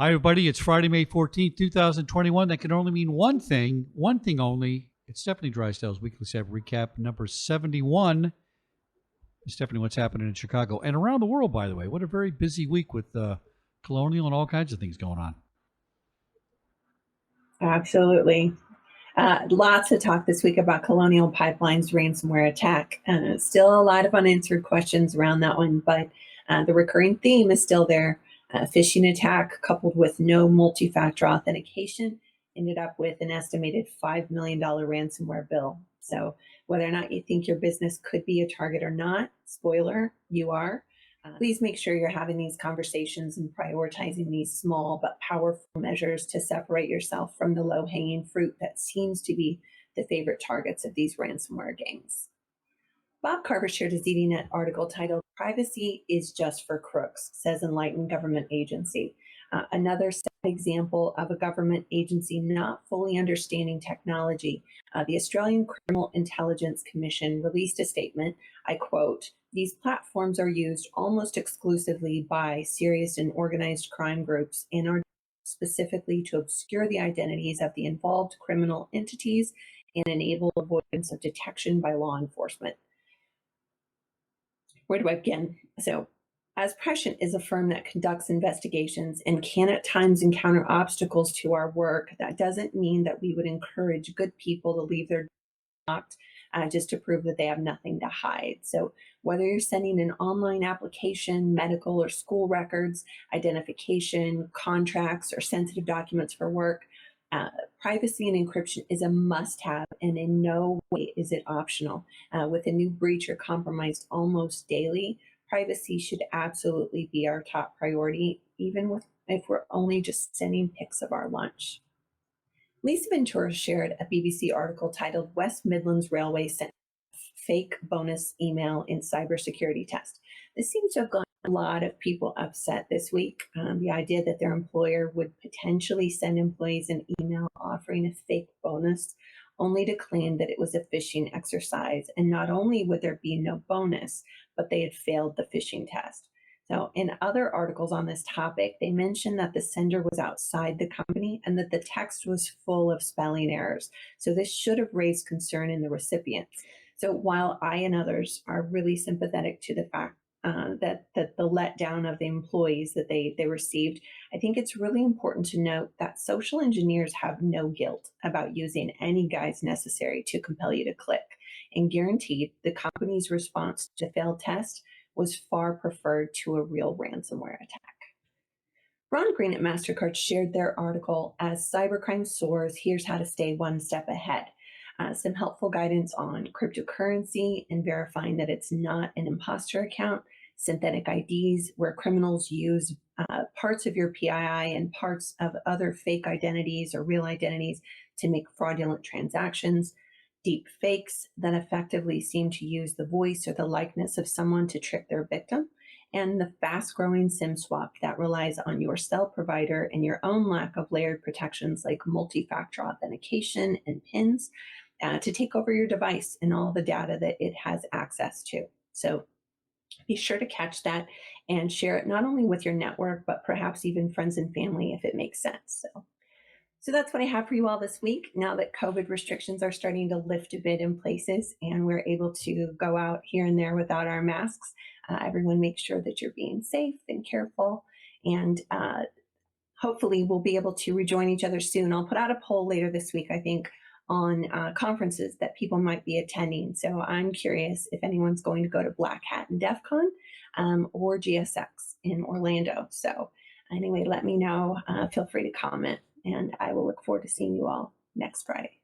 Hi, everybody. It's Friday, May 14th, 2021. That can only mean one thing only. It's Stefanie Drysdale's Weekly Cyber Recap, number 71. Stephanie, what's happening in Chicago and around the world, by the way? What a very busy week with Colonial and all kinds of things going on. Absolutely. Lots of talk this week about Colonial Pipeline's ransomware attack. Still a lot of unanswered questions around that one, but the recurring theme is still there. Phishing attack coupled with no multi-factor authentication ended up with an estimated $5 million ransomware bill. So whether or not you think your business could be a target or not, spoiler, you are. Please make sure you're having these conversations and prioritizing these small but powerful measures to separate yourself from the low-hanging fruit that seems to be the favorite targets of these ransomware gangs. Bob Carver shared a ZDNet article titled "Privacy is Just for Crooks," says Enlightened Government Agency. Another sad example of a government agency not fully understanding technology. The Australian Criminal Intelligence Commission released a statement, I quote, "These platforms are used almost exclusively by serious and organized crime groups and are specifically to obscure the identities of the involved criminal entities and enable avoidance of detection by law enforcement." Where do I begin? So, as Prescient is a firm that conducts investigations and can at times encounter obstacles to our work, that doesn't mean that we would encourage good people to leave their locked just to prove that they have nothing to hide. So whether you're sending an online application, medical or school records, identification, contracts, or sensitive documents for work, privacy and encryption is a must-have, and in no way is it optional. With a new breach or compromised almost daily, privacy should absolutely be our top priority, even if we're only just sending pics of our lunch. Lisa Ventura shared a BBC article titled "West Midlands Railway Sent Fake Bonus Email in Cybersecurity Test." This seems to have gotten a lot of people upset this week. The idea that their employer would potentially send employees an email offering a fake bonus only to claim that it was a phishing exercise. And not only would there be no bonus, but they had failed the phishing test. So in other articles on this topic, they mentioned that the sender was outside the company and that the text was full of spelling errors. So this should have raised concern in the recipients. So while I and others are really sympathetic to the fact that the letdown of the employees that they received, I think it's really important to note that social engineers have no guilt about using any guise necessary to compel you to click. And guaranteed, the company's response to failed test was far preferred to a real ransomware attack. Ron Green at MasterCard shared their article, "As Cybercrime Soars, Here's How to Stay One Step Ahead." Some helpful guidance on cryptocurrency and verifying that it's not an imposter account, synthetic IDs where criminals use parts of your PII and parts of other fake identities or real identities to make fraudulent transactions, deep fakes that effectively seem to use the voice or the likeness of someone to trick their victim, and the fast-growing SIM swap that relies on your cell provider and your own lack of layered protections like multi-factor authentication and PINs to take over your device and all the data that it has access to. So be sure to catch that and share it not only with your network, but perhaps even friends and family if it makes sense. So that's what I have for you all this week. Now that COVID restrictions are starting to lift a bit in places and we're able to go out here and there without our masks, everyone make sure that you're being safe and careful, and hopefully we'll be able to rejoin each other soon. I'll put out a poll later this week, I think, on conferences that people might be attending. So I'm curious if anyone's going to go to Black Hat and DEF CON or GSX in Orlando. So anyway, let me know. Feel free to comment, and I will look forward to seeing you all next Friday.